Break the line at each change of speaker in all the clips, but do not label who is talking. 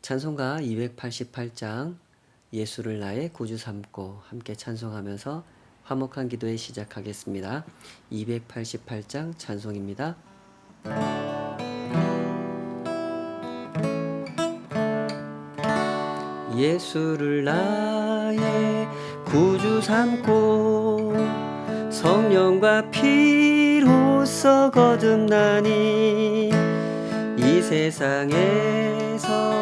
찬송가 288장 예수를 나의 구주 삼고 함께 찬송하면서 화목한 기도에 시작하겠습니다. 288장 찬송입니다. 예수를 나의 구주 삼고 성령과 피로써 거듭나니 이 세상에서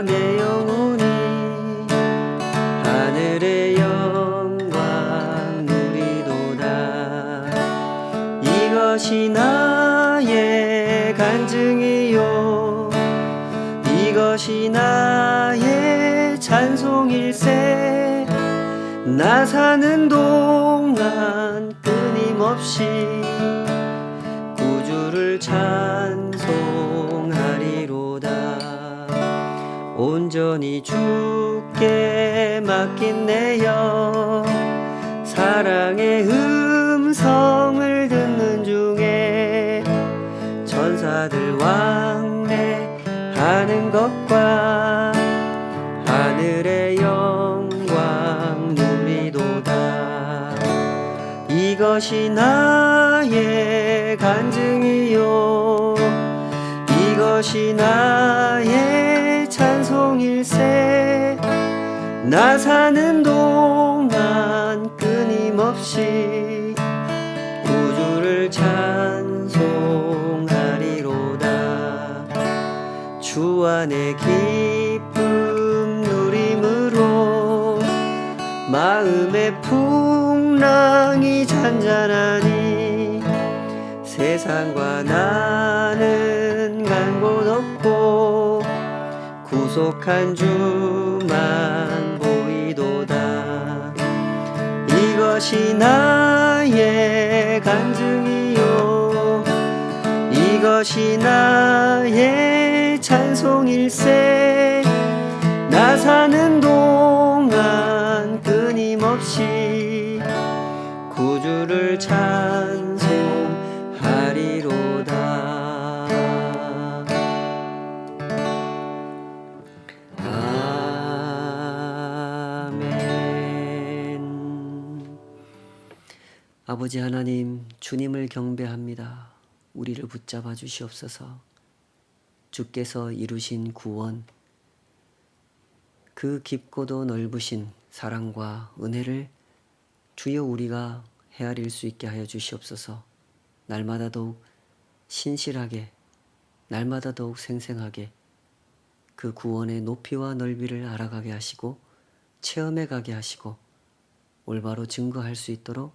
내 영혼이 하늘의 영광 누리도다. 이것이 나의 간증이요 이것이 나의 찬송일세. 나 사는 동안 끊임없이 구주를 찬송하리로다. 온전히 주께 맡긴 내 영 사랑의 음성을 듣는 중에 천사들 왕래하는 것과 하늘의 영광 누리도다. 이것이 나의 간증이요 이것이 나의 찬송일세. 나 사는 동안 끊임없이 구주를 찬송하리로다. 주 안에 기쁨 누림으로 마음의 풍랑이 잔잔하니 세상과 나는 간 곳 없고 구속한 주만 보이도다. 이것이 나의 간증이요 이것이 나의 찬송일세. 나 사는 동안 끊임없이 구주를 찬송하리로다. 아멘. 아버지 하나님, 주님을 경배합니다. 우리를 붙잡아 주시옵소서. 주께서 이루신 구원, 그 깊고도 넓으신 사랑과 은혜를 주여 우리가 헤아릴 수 있게 하여 주시옵소서. 날마다 더욱 신실하게, 날마다 더욱 생생하게 그 구원의 높이와 넓이를 알아가게 하시고 체험해 가게 하시고 올바로 증거할 수 있도록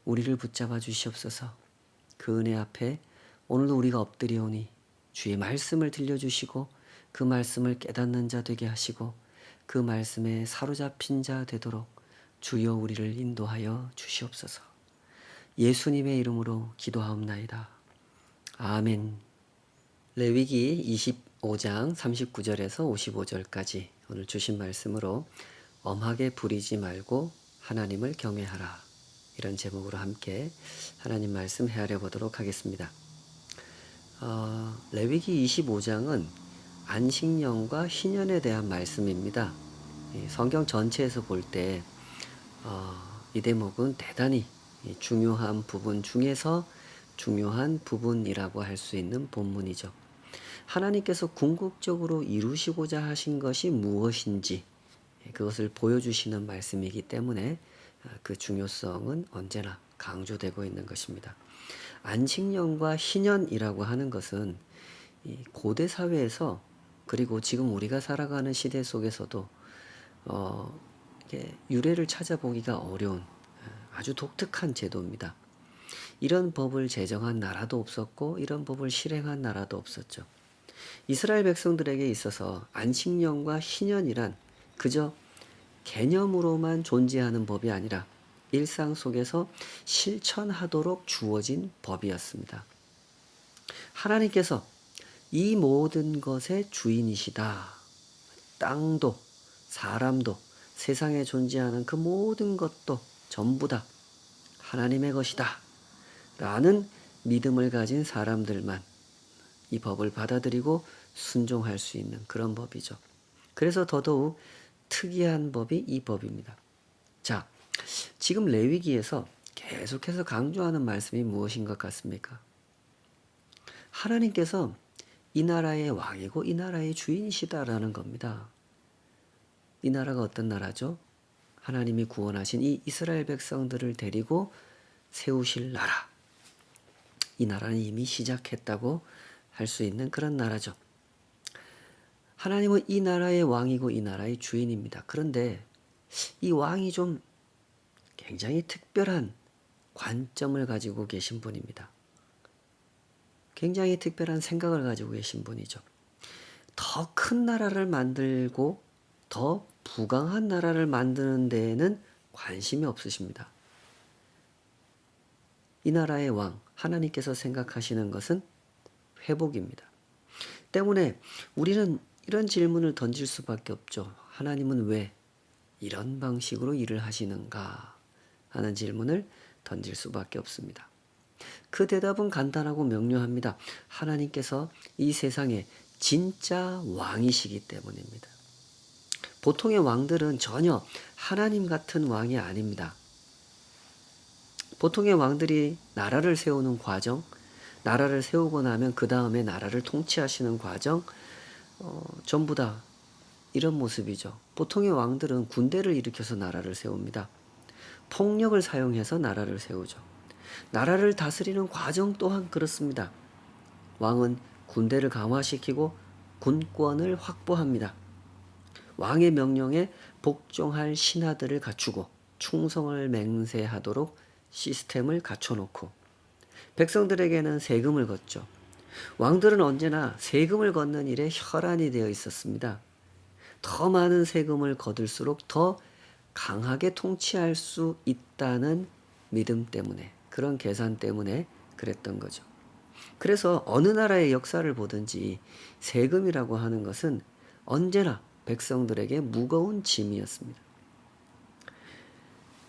우리를 붙잡아 주시옵소서. 그 은혜 앞에 오늘도 우리가 엎드려오니 주의 말씀을 들려주시고 그 말씀을 깨닫는 자 되게 하시고 그 말씀에 사로잡힌 자 되도록 주여 우리를 인도하여 주시옵소서. 예수님의 이름으로 기도하옵나이다. 아멘. 레위기 25장 39절에서 55절까지 오늘 주신 말씀으로 엄하게 부리지 말고 하나님을 경외하라, 이런 제목으로 함께 하나님 말씀 헤아려 보도록 하겠습니다. 레위기 25장은 안식년과 희년에 대한 말씀입니다. 성경 전체에서 볼 때 이 대목은 대단히 중요한 부분 중에서 중요한 부분이라고 할 수 있는 본문이죠. 하나님께서 궁극적으로 이루시고자 하신 것이 무엇인지 그것을 보여주시는 말씀이기 때문에 그 중요성은 언제나 강조되고 있는 것입니다. 안식년과 희년이라고 하는 것은 고대 사회에서 그리고 지금 우리가 살아가는 시대 속에서도 유래를 찾아보기가 어려운 아주 독특한 제도입니다. 이런 법을 제정한 나라도 없었고 이런 법을 실행한 나라도 없었죠. 이스라엘 백성들에게 있어서 안식년과 희년이란 그저 개념으로만 존재하는 법이 아니라 일상 속에서 실천하도록 주어진 법이었습니다. 하나님께서 이 모든 것의 주인이시다. 땅도 사람도 세상에 존재하는 그 모든 것도 전부 다 하나님의 것이다 라는 믿음을 가진 사람들만 이 법을 받아들이고 순종할 수 있는 그런 법이죠. 그래서 더더욱 특이한 법이 이 법입니다. 자, 지금 레위기에서 계속해서 강조하는 말씀이 무엇인 것 같습니까? 하나님께서 이 나라의 왕이고 이 나라의 주인이시다라는 겁니다. 이 나라가 어떤 나라죠? 하나님이 구원하신 이 이스라엘 백성들을 데리고 세우실 나라. 이 나라는 이미 시작했다고 할 수 있는 그런 나라죠. 하나님은 이 나라의 왕이고 이 나라의 주인입니다. 그런데 이 왕이 좀 굉장히 특별한 관점을 가지고 계신 분입니다. 굉장히 특별한 생각을 가지고 계신 분이죠. 더 큰 나라를 만들고 더 부강한 나라를 만드는 데에는 관심이 없으십니다. 이 나라의 왕, 하나님께서 생각하시는 것은 회복입니다. 때문에 우리는 이런 질문을 던질 수밖에 없죠. 하나님은 왜 이런 방식으로 일을 하시는가 하는 질문을 던질 수밖에 없습니다. 그 대답은 간단하고 명료합니다. 하나님께서 이 세상에 진짜 왕이시기 때문입니다. 보통의 왕들은 전혀 하나님 같은 왕이 아닙니다. 보통의 왕들이 나라를 세우는 과정, 나라를 세우고 나면 그 다음에 나라를 통치하시는 과정, 전부 다 이런 모습이죠. 보통의 왕들은 군대를 일으켜서 나라를 세웁니다. 폭력을 사용해서 나라를 세우죠. 나라를 다스리는 과정 또한 그렇습니다. 왕은 군대를 강화시키고 군권을 확보합니다. 왕의 명령에 복종할 신하들을 갖추고 충성을 맹세하도록 시스템을 갖춰놓고 백성들에게는 세금을 걷죠. 왕들은 언제나 세금을 걷는 일에 혈안이 되어 있었습니다. 더 많은 세금을 거둘수록 더 강하게 통치할 수 있다는 믿음 때문에, 그런 계산 때문에 그랬던 거죠. 그래서 어느 나라의 역사를 보든지 세금이라고 하는 것은 언제나 백성들에게 무거운 짐이었습니다.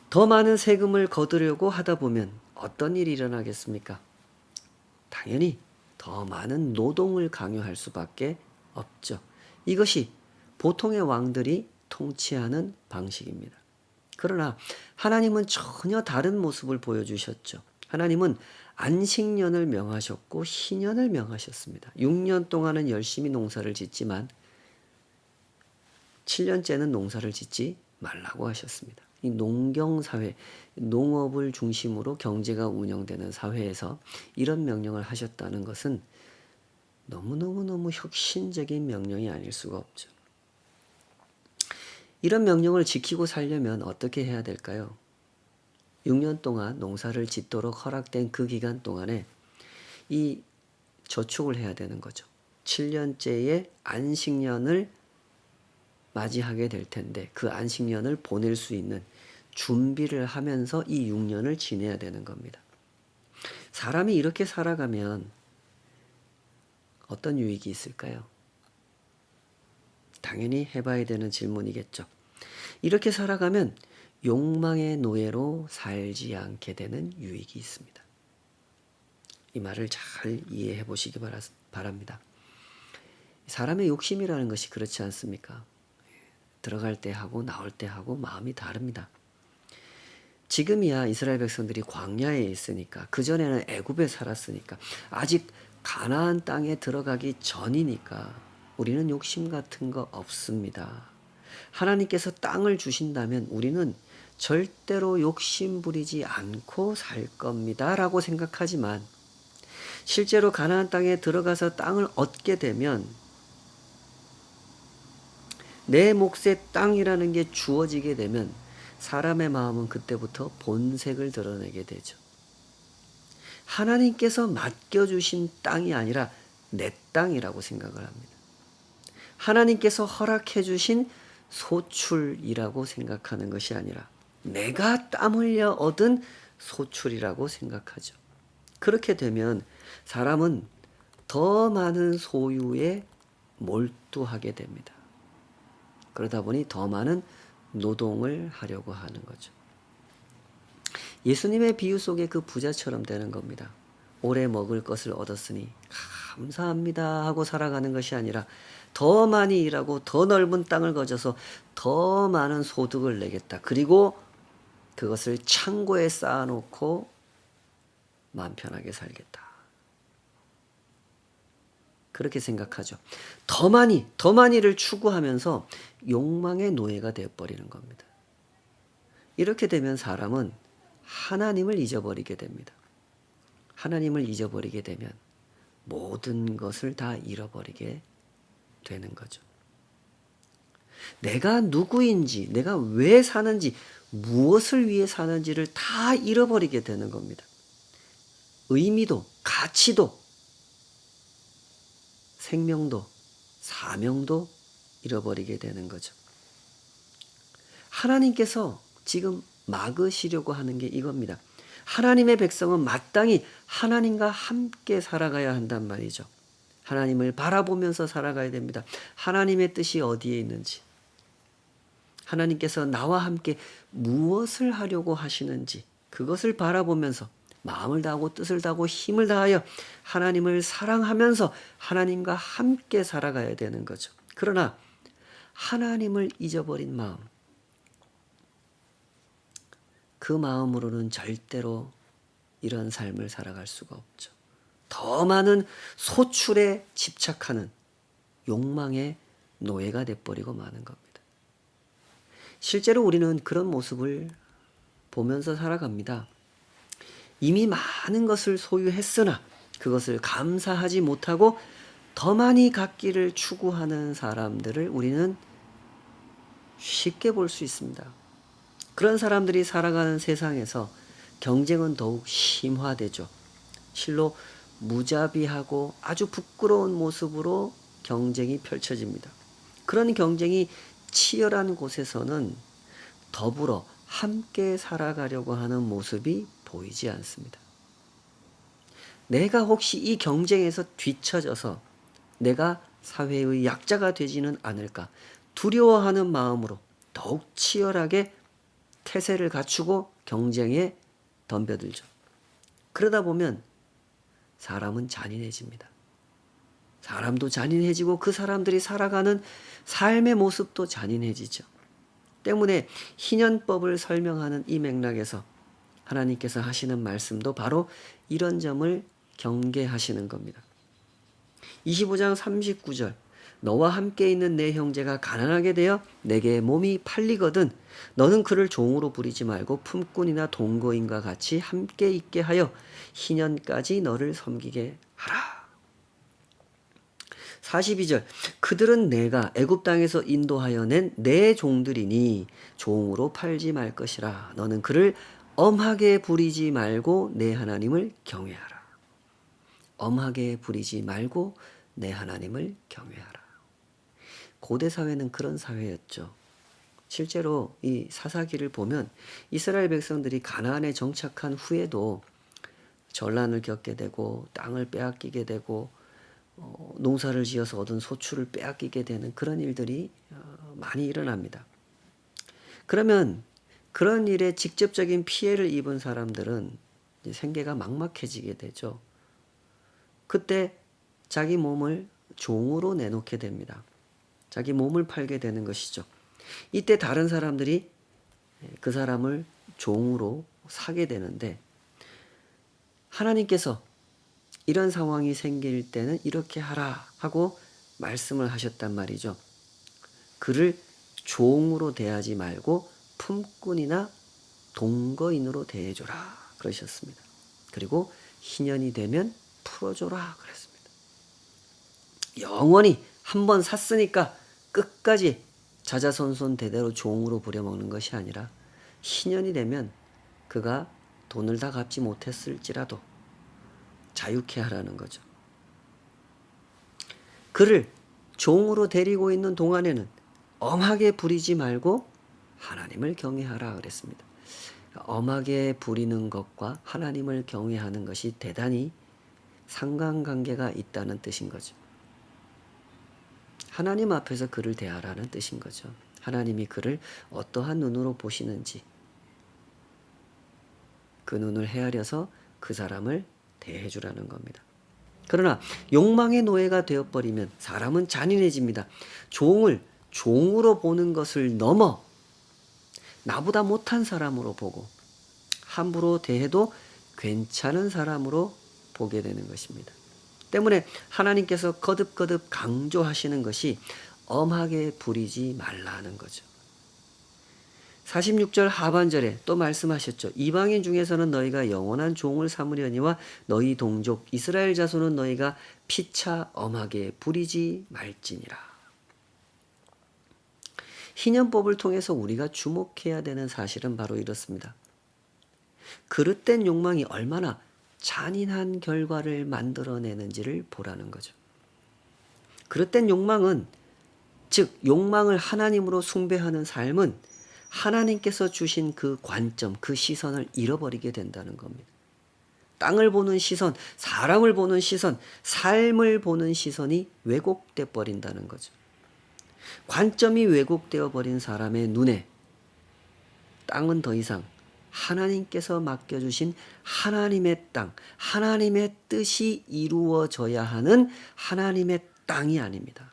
더 많은 세금을 거두려고 하다 보면 어떤 일이 일어나겠습니까? 당연히 더 많은 노동을 강요할 수밖에 없죠. 이것이 보통의 왕들이 통치하는 방식입니다. 그러나 하나님은 전혀 다른 모습을 보여주셨죠. 하나님은 안식년을 명하셨고 희년을 명하셨습니다. 6년 동안은 열심히 농사를 짓지만 7년째는 농사를 짓지 말라고 하셨습니다. 이 농경사회, 농업을 중심으로 경제가 운영되는 사회에서 이런 명령을 하셨다는 것은 너무너무 혁신적인 명령이 아닐 수가 없죠. 이런 명령을 지키고 살려면 어떻게 해야 될까요? 6년 동안 농사를 짓도록 허락된 그 기간 동안에 이 저축을 해야 되는 거죠. 7년째의 안식년을 맞이하게 될 텐데 그 안식년을 보낼 수 있는 준비를 하면서 이 6년을 지내야 되는 겁니다. 사람이 이렇게 살아가면 어떤 유익이 있을까요? 당연히 해봐야 되는 질문이겠죠. 이렇게 살아가면 욕망의 노예로 살지 않게 되는 유익이 있습니다. 이 말을 잘 이해해 보시기 바랍니다. 사람의 욕심이라는 것이 그렇지 않습니까? 들어갈 때 하고 나올 때 하고 마음이 다릅니다. 지금이야 이스라엘 백성들이 광야에 있으니까, 그전에는 애굽에 살았으니까, 아직 가나안 땅에 들어가기 전이니까 우리는 욕심 같은 거 없습니다. 하나님께서 땅을 주신다면 우리는 절대로 욕심 부리지 않고 살 겁니다 라고 생각하지만, 실제로 가나안 땅에 들어가서 땅을 얻게 되면 내 몫의 땅이라는 게 주어지게 되면 사람의 마음은 그때부터 본색을 드러내게 되죠. 하나님께서 맡겨주신 땅이 아니라 내 땅이라고 생각을 합니다. 하나님께서 허락해 주신 소출이라고 생각하는 것이 아니라 내가 땀 흘려 얻은 소출이라고 생각하죠. 그렇게 되면 사람은 더 많은 소유에 몰두하게 됩니다. 그러다 보니 더 많은 노동을 하려고 하는 거죠. 예수님의 비유 속에 그 부자처럼 되는 겁니다. 오래 먹을 것을 얻었으니 감사합니다 하고 살아가는 것이 아니라 더 많이 일하고 더 넓은 땅을 거져서 더 많은 소득을 내겠다. 그리고 그것을 창고에 쌓아놓고 마음 편하게 살겠다. 그렇게 생각하죠. 더 많이를 추구하면서 욕망의 노예가 되어버리는 겁니다. 이렇게 되면 사람은 하나님을 잊어버리게 됩니다. 하나님을 잊어버리게 되면 모든 것을 다 잃어버리게 되는 거죠. 내가 누구인지, 내가 왜 사는지, 무엇을 위해 사는지를 다 잃어버리게 되는 겁니다. 의미도, 가치도, 생명도, 사명도 잃어버리게 되는 거죠. 하나님께서 지금 막으시려고 하는 게 이겁니다. 하나님의 백성은 마땅히 하나님과 함께 살아가야 한단 말이죠. 하나님을 바라보면서 살아가야 됩니다. 하나님의 뜻이 어디에 있는지, 하나님께서 나와 함께 무엇을 하려고 하시는지 그것을 바라보면서 마음을 다하고 뜻을 다하고 힘을 다하여 하나님을 사랑하면서 하나님과 함께 살아가야 되는 거죠. 그러나 하나님을 잊어버린 마음, 그 마음으로는 절대로 이런 삶을 살아갈 수가 없죠. 더 많은 소출에 집착하는 욕망의 노예가 돼버리고 마는 겁니다. 실제로 우리는 그런 모습을 보면서 살아갑니다. 이미 많은 것을 소유했으나 그것을 감사하지 못하고 더 많이 갖기를 추구하는 사람들을 우리는 쉽게 볼 수 있습니다. 그런 사람들이 살아가는 세상에서 경쟁은 더욱 심화되죠. 실로 무자비하고 아주 부끄러운 모습으로 경쟁이 펼쳐집니다. 그런 경쟁이 치열한 곳에서는 더불어 함께 살아가려고 하는 모습이 보이지 않습니다. 내가 혹시 이 경쟁에서 뒤처져서 내가 사회의 약자가 되지는 않을까 두려워하는 마음으로 더욱 치열하게 태세를 갖추고 경쟁에 덤벼들죠. 그러다 보면 사람은 잔인해집니다. 사람도 잔인해지고 그 사람들이 살아가는 삶의 모습도 잔인해지죠. 때문에 희년법을 설명하는 이 맥락에서 하나님께서 하시는 말씀도 바로 이런 점을 경계하시는 겁니다. 25장 39절 너와 함께 있는 내 형제가 가난하게 되어 내게 몸이 팔리거든 너는 그를 종으로 부리지 말고 품꾼이나 동거인과 같이 함께 있게 하여 희년까지 너를 섬기게 하라. 42절 그들은 내가 애굽 땅에서 인도하여 낸 내 종들이니 종으로 팔지 말 것이라. 너는 그를 엄하게 부리지 말고 내 하나님을 경외하라. 엄하게 부리지 말고 내 하나님을 경외하라. 고대 사회는 그런 사회였죠. 실제로 이 사사기를 보면 이스라엘 백성들이 가나안에 정착한 후에도 전란을 겪게 되고 땅을 빼앗기게 되고 농사를 지어서 얻은 소출을 빼앗기게 되는 그런 일들이 많이 일어납니다. 그러면 그런 일에 직접적인 피해를 입은 사람들은 생계가 막막해지게 되죠. 그때 자기 몸을 종으로 내놓게 됩니다. 자기 몸을 팔게 되는 것이죠. 이때 다른 사람들이 그 사람을 종으로 사게 되는데 하나님께서 이런 상황이 생길 때는 이렇게 하라 하고 말씀을 하셨단 말이죠. 그를 종으로 대하지 말고 품꾼이나 동거인으로 대해줘라 그러셨습니다. 그리고 희년이 되면 풀어줘라 그랬습니다. 영원히 한번 샀으니까 끝까지 자자손손 대대로 종으로 부려먹는 것이 아니라 희년이 되면 그가 돈을 다 갚지 못했을지라도 자유케 하라는 거죠. 그를 종으로 데리고 있는 동안에는 엄하게 부리지 말고 하나님을 경외하라 그랬습니다. 엄하게 부리는 것과 하나님을 경외하는 것이 대단히 상관관계가 있다는 뜻인 거죠. 하나님 앞에서 그를 대하라는 뜻인 거죠. 하나님이 그를 어떠한 눈으로 보시는지 그 눈을 헤아려서 그 사람을 대해주라는 겁니다. 그러나 욕망의 노예가 되어버리면 사람은 잔인해집니다. 종을 종으로 보는 것을 넘어 나보다 못한 사람으로 보고 함부로 대해도 괜찮은 사람으로 보게 되는 것입니다. 때문에 하나님께서 거듭거듭 강조하시는 것이 엄하게 부리지 말라는 거죠. 46절 하반절에 또 말씀하셨죠. 이방인 중에서는 너희가 영원한 종을 삼으려니와 너희 동족 이스라엘 자손은 너희가 피차 엄하게 부리지 말지니라. 희년법을 통해서 우리가 주목해야 되는 사실은 바로 이렇습니다. 그릇된 욕망이 얼마나 잔인한 결과를 만들어내는지를 보라는 거죠. 그릇된 욕망은, 즉 욕망을 하나님으로 숭배하는 삶은 하나님께서 주신 그 관점, 그 시선을 잃어버리게 된다는 겁니다. 땅을 보는 시선, 사람을 보는 시선, 삶을 보는 시선이 왜곡돼 버린다는 거죠. 관점이 왜곡되어 버린 사람의 눈에 땅은 더 이상 하나님께서 맡겨주신 하나님의 땅, 하나님의 뜻이 이루어져야 하는 하나님의 땅이 아닙니다.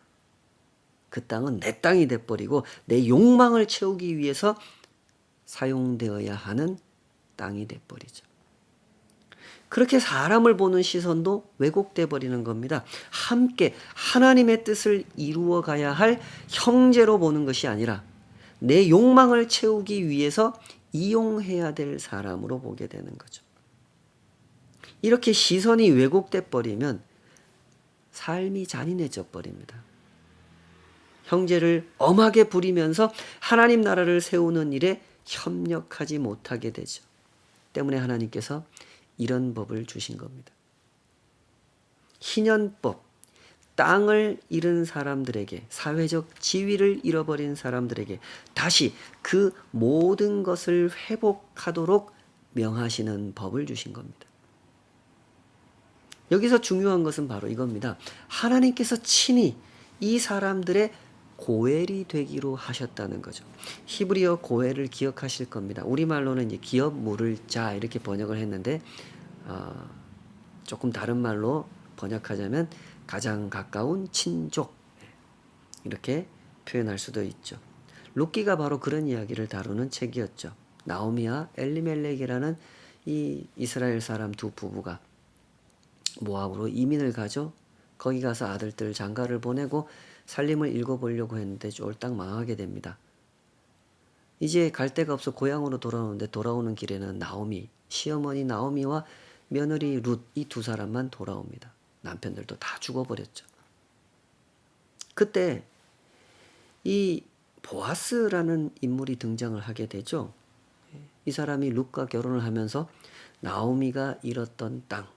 그 땅은 내 땅이 돼버리고 내 욕망을 채우기 위해서 사용되어야 하는 땅이 돼버리죠. 그렇게 사람을 보는 시선도 왜곡돼 버리는 겁니다. 함께 하나님의 뜻을 이루어 가야 할 형제로 보는 것이 아니라 내 욕망을 채우기 위해서 이용해야 될 사람으로 보게 되는 거죠. 이렇게 시선이 왜곡돼 버리면 삶이 잔인해져 버립니다. 형제를 엄하게 부리면서 하나님 나라를 세우는 일에 협력하지 못하게 되죠. 때문에 하나님께서 이런 법을 주신 겁니다. 희년법, 땅을 잃은 사람들에게, 사회적 지위를 잃어버린 사람들에게 다시 그 모든 것을 회복하도록 명하시는 법을 주신 겁니다. 여기서 중요한 것은 바로 이겁니다. 하나님께서 친히 이 사람들의 고엘이 되기로 하셨다는 거죠. 히브리어 고엘을 기억하실 겁니다. 우리말로는 이제 기업 물을 자 이렇게 번역을 했는데 조금 다른 말로 번역하자면 가장 가까운 친족 이렇게 표현할 수도 있죠. 룻기가 바로 그런 이야기를 다루는 책이었죠. 나오미와 엘리멜렉이라는 이 이스라엘 사람 두 부부가 모압으로 이민을 가죠. 거기 가서 아들들 장가를 보내고 살림을 읽어보려고 했는데 쫄딱 망하게 됩니다. 이제 갈 데가 없어 고향으로 돌아오는데 돌아오는 길에는 나오미, 시어머니 나오미와 며느리 룻 이 두 사람만 돌아옵니다. 남편들도 다 죽어버렸죠. 그때 이 보아스라는 인물이 등장을 하게 되죠. 이 사람이 룻과 결혼을 하면서 나오미가 잃었던 땅,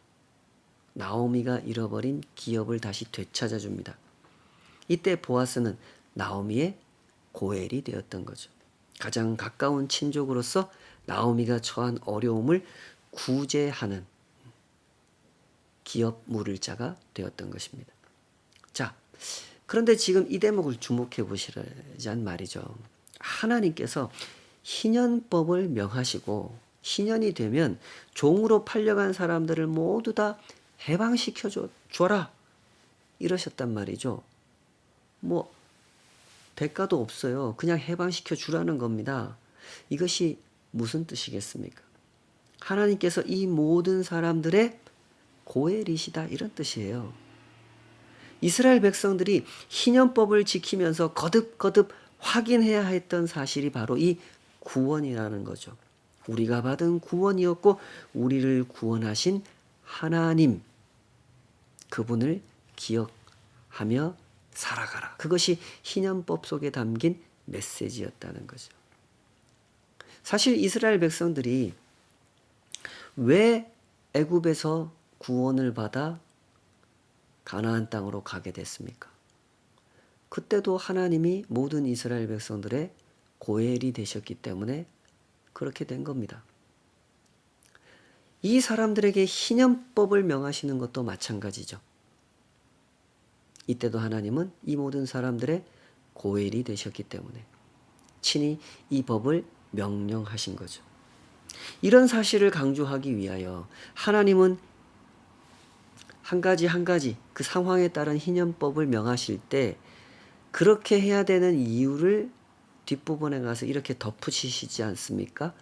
나오미가 잃어버린 기업을 다시 되찾아 줍니다. 이때 보아스는 나오미의 고엘이 되었던 거죠. 가장 가까운 친족으로서 나오미가 처한 어려움을 구제하는 기업 물을 자가 되었던 것입니다. 자, 그런데 지금 이 대목을 주목해 보시자는 말이죠. 하나님께서 희년법을 명하시고 희년이 되면 종으로 팔려간 사람들을 모두 다 해방시켜 줘라 이러셨단 말이죠. 뭐 대가도 없어요. 그냥 해방시켜 주라는 겁니다. 이것이 무슨 뜻이겠습니까? 하나님께서 이 모든 사람들의 고엘이시다 이런 뜻이에요. 이스라엘 백성들이 희년법을 지키면서 거듭거듭 확인해야 했던 사실이 바로 이 구원이라는 거죠. 우리가 받은 구원이었고 우리를 구원하신 하나님, 그분을 기억하며 살아가라. 그것이 희년법 속에 담긴 메시지였다는 거죠. 사실 이스라엘 백성들이 왜 애굽에서 구원을 받아 가나안 땅으로 가게 됐습니까? 그때도 하나님이 모든 이스라엘 백성들의 고엘이 되셨기 때문에 그렇게 된 겁니다. 이 사람들에게 희년법을 명하시는 것도 마찬가지죠. 이때도 하나님은 이 모든 사람들의 고엘이 되셨기 때문에 친히 이 법을 명령하신 거죠. 이런 사실을 강조하기 위하여 하나님은 한 가지 한 가지 그 상황에 따른 희년법을 명하실 때 그렇게 해야 되는 이유를 뒷부분에 가서 이렇게 덧붙이시지 않습니까?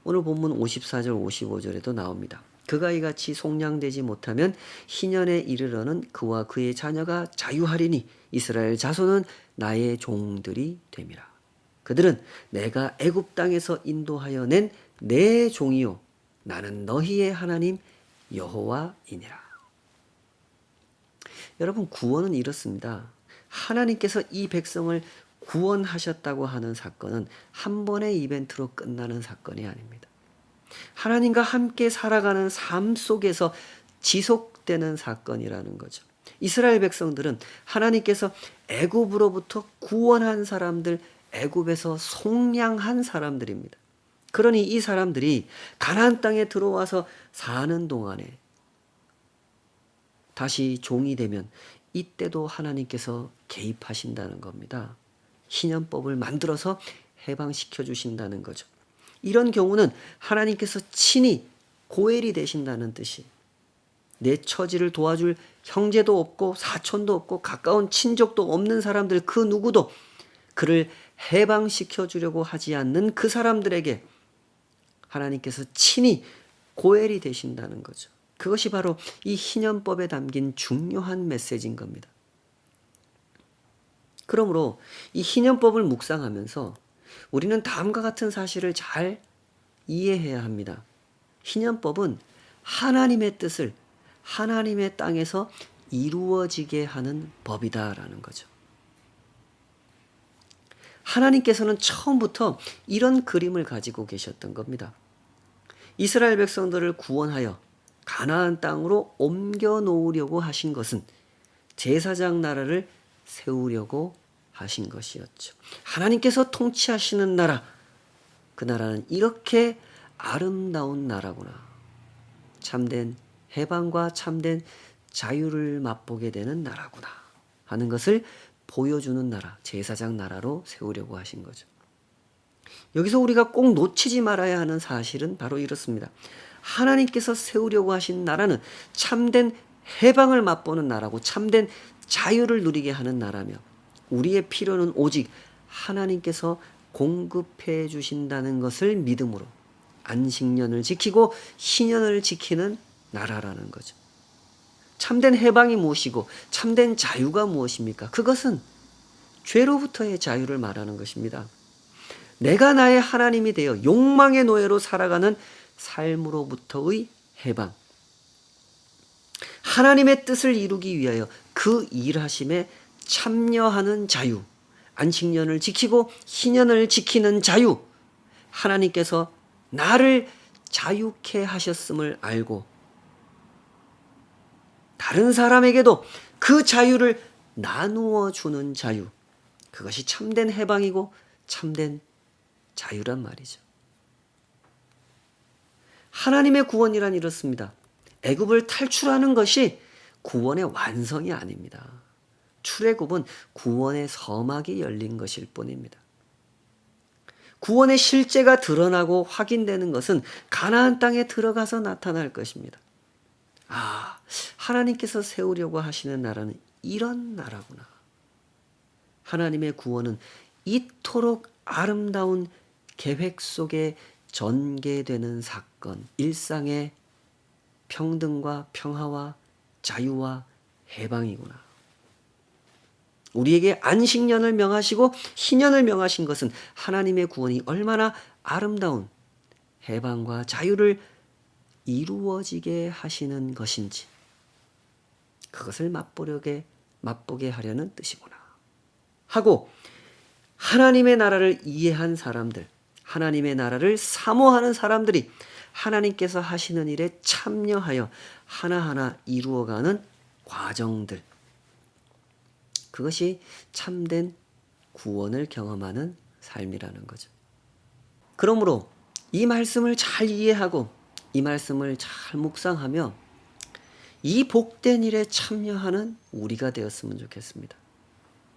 오늘 본문 54절 55절에도 나옵니다. 그가 이같이 속량되지 못하면 희년에 이르러는 그와 그의 자녀가 자유하리니 이스라엘 자손은 나의 종들이 됨이라. 그들은 내가 애굽 땅에서 인도하여 낸 내 종이요 나는 너희의 하나님 여호와이니라. 여러분, 구원은 이렇습니다. 하나님께서 이 백성을 구원하셨다고 하는 사건은 한 번의 이벤트로 끝나는 사건이 아닙니다. 하나님과 함께 살아가는 삶 속에서 지속되는 사건이라는 거죠. 이스라엘 백성들은 하나님께서 애굽으로부터 구원한 사람들, 애굽에서 속량한 사람들입니다. 그러니 이 사람들이 가나안 땅에 들어와서 사는 동안에 다시 종이 되면 이때도 하나님께서 개입하신다는 겁니다. 희년법을 만들어서 해방시켜 주신다는 거죠. 이런 경우는 하나님께서 친히 고엘이 되신다는 뜻이, 내 처지를 도와줄 형제도 없고 사촌도 없고 가까운 친족도 없는 사람들 그 누구도 그를 해방시켜 주려고 하지 않는 그 사람들에게 하나님께서 친히 고엘이 되신다는 거죠. 그것이 바로 이 희년법에 담긴 중요한 메시지인 겁니다. 그러므로 이 희년법을 묵상하면서 우리는 다음과 같은 사실을 잘 이해해야 합니다. 희년법은 하나님의 뜻을 하나님의 땅에서 이루어지게 하는 법이다라는 거죠. 하나님께서는 처음부터 이런 그림을 가지고 계셨던 겁니다. 이스라엘 백성들을 구원하여 가나안 땅으로 옮겨 놓으려고 하신 것은 제사장 나라를 세우려고 하신 것이었죠. 하나님께서 통치하시는 나라, 그 나라는 이렇게 아름다운 나라구나. 참된 해방과 참된 자유를 맛보게 되는 나라구나 하는 것을 보여주는 나라, 제사장 나라로 세우려고 하신 거죠. 여기서 우리가 꼭 놓치지 말아야 하는 사실은 바로 이렇습니다. 하나님께서 세우려고 하신 나라는 참된 해방을 맛보는 나라고 참된 자유를 누리게 하는 나라며 우리의 필요는 오직 하나님께서 공급해 주신다는 것을 믿음으로 안식년을 지키고 희년을 지키는 나라라는 거죠. 참된 해방이 무엇이고 참된 자유가 무엇입니까? 그것은 죄로부터의 자유를 말하는 것입니다. 내가 나의 하나님이 되어 욕망의 노예로 살아가는 삶으로부터의 해방. 하나님의 뜻을 이루기 위하여 그 일하심에 참여하는 자유. 안식년을 지키고 희년을 지키는 자유. 하나님께서 나를 자유케 하셨음을 알고 다른 사람에게도 그 자유를 나누어 주는 자유. 그것이 참된 해방이고 참된 자유란 말이죠. 하나님의 구원이란 이렇습니다. 애굽을 탈출하는 것이 구원의 완성이 아닙니다. 출애굽은 구원의 서막이 열린 것일 뿐입니다. 구원의 실제가 드러나고 확인되는 것은 가나안 땅에 들어가서 나타날 것입니다. 아, 하나님께서 세우려고 하시는 나라는 이런 나라구나. 하나님의 구원은 이토록 아름다운 계획 속에 전개되는 사건, 일상의 평등과 평화와 자유와 해방이구나. 우리에게 안식년을 명하시고 희년을 명하신 것은 하나님의 구원이 얼마나 아름다운 해방과 자유를 이루어지게 하시는 것인지 그것을 맛보게 하려는 뜻이구나 하고 하나님의 나라를 이해한 사람들, 하나님의 나라를 사모하는 사람들이 하나님께서 하시는 일에 참여하여 하나하나 이루어가는 과정들, 그것이 참된 구원을 경험하는 삶이라는 거죠. 그러므로 이 말씀을 잘 이해하고 이 말씀을 잘 묵상하며 이 복된 일에 참여하는 우리가 되었으면 좋겠습니다.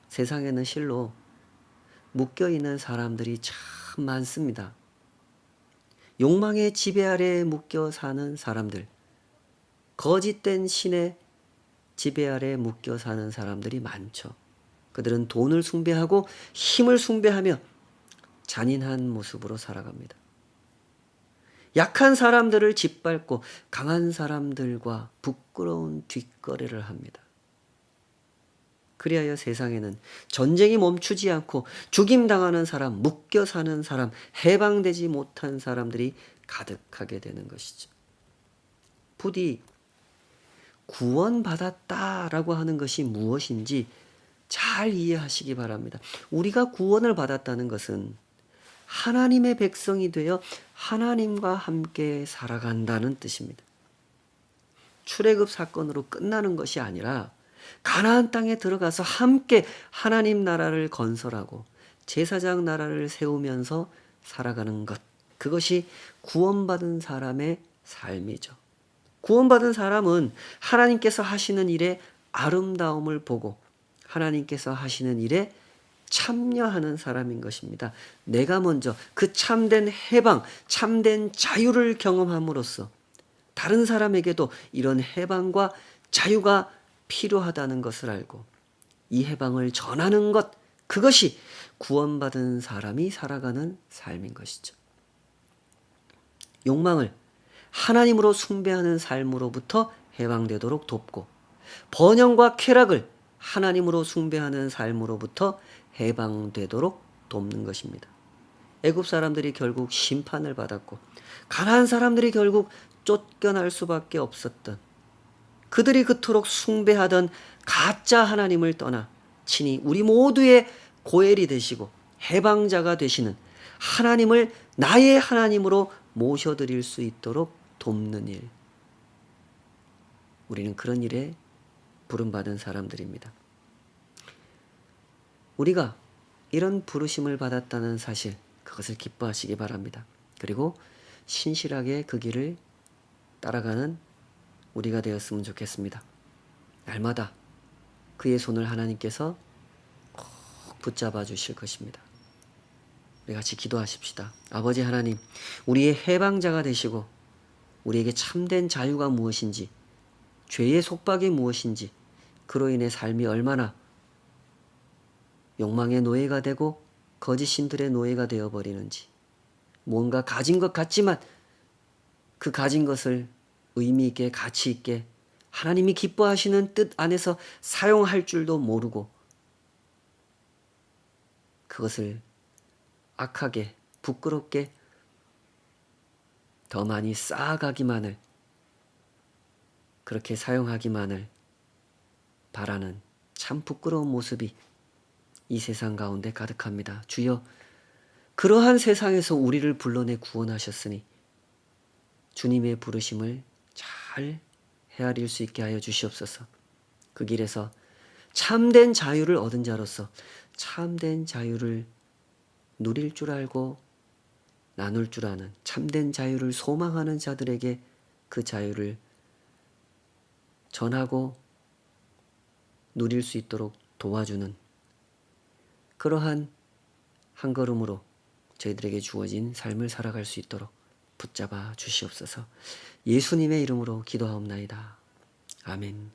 세상에는 실로 묶여있는 사람들이 참 많습니다. 욕망의 지배 아래에 묶여 사는 사람들, 거짓된 신의 지배 아래 묶여 사는 사람들이 많죠. 그들은 돈을 숭배하고 힘을 숭배하며 잔인한 모습으로 살아갑니다. 약한 사람들을 짓밟고 강한 사람들과 부끄러운 뒷거래를 합니다. 그리하여 세상에는 전쟁이 멈추지 않고 죽임당하는 사람, 묶여 사는 사람, 해방되지 못한 사람들이 가득하게 되는 것이죠. 부디 구원받았다라고 하는 것이 무엇인지 잘 이해하시기 바랍니다. 우리가 구원을 받았다는 것은 하나님의 백성이 되어 하나님과 함께 살아간다는 뜻입니다. 출애굽 사건으로 끝나는 것이 아니라 가나안 땅에 들어가서 함께 하나님 나라를 건설하고 제사장 나라를 세우면서 살아가는 것. 그것이 구원받은 사람의 삶이죠. 구원받은 사람은 하나님께서 하시는 일의 아름다움을 보고 하나님께서 하시는 일에 참여하는 사람인 것입니다. 내가 먼저 그 참된 해방, 참된 자유를 경험함으로써 다른 사람에게도 이런 해방과 자유가 필요하다는 것을 알고 이 해방을 전하는 것, 그것이 구원받은 사람이 살아가는 삶인 것이죠. 욕망을 하나님으로 숭배하는 삶으로부터 해방되도록 돕고 번영과 쾌락을 하나님으로 숭배하는 삶으로부터 해방되도록 돕는 것입니다. 애굽 사람들이 결국 심판을 받았고 가나안 사람들이 결국 쫓겨날 수밖에 없었던, 그들이 그토록 숭배하던 가짜 하나님을 떠나 친히 우리 모두의 고엘이 되시고 해방자가 되시는 하나님을 나의 하나님으로 모셔드릴 수 있도록 돕는 일. 우리는 그런 일에 부름받은 사람들입니다. 우리가 이런 부르심을 받았다는 사실, 그것을 기뻐하시기 바랍니다. 그리고 신실하게 그 길을 따라가는 우리가 되었으면 좋겠습니다. 날마다 그의 손을 하나님께서 꼭 붙잡아 주실 것입니다. 우리 같이 기도하십시다. 아버지 하나님, 우리의 해방자가 되시고 우리에게 참된 자유가 무엇인지, 죄의 속박이 무엇인지, 그로 인해 삶이 얼마나 욕망의 노예가 되고 거짓 신들의 노예가 되어버리는지, 뭔가 가진 것 같지만 그 가진 것을 의미 있게 가치 있게 하나님이 기뻐하시는 뜻 안에서 사용할 줄도 모르고 그것을 악하게 부끄럽게 더 많이 쌓아가기만을, 그렇게 사용하기만을 바라는 참 부끄러운 모습이 이 세상 가운데 가득합니다. 주여, 그러한 세상에서 우리를 불러내 구원하셨으니 주님의 부르심을 잘 헤아릴 수 있게 하여 주시옵소서. 그 길에서 참된 자유를 얻은 자로서 참된 자유를 누릴 줄 알고 나눌 줄 아는, 참된 자유를 소망하는 자들에게 그 자유를 전하고 누릴 수 있도록 도와주는 그러한 한 걸음으로 저희들에게 주어진 삶을 살아갈 수 있도록 붙잡아 주시옵소서. 예수님의 이름으로 기도하옵나이다. 아멘.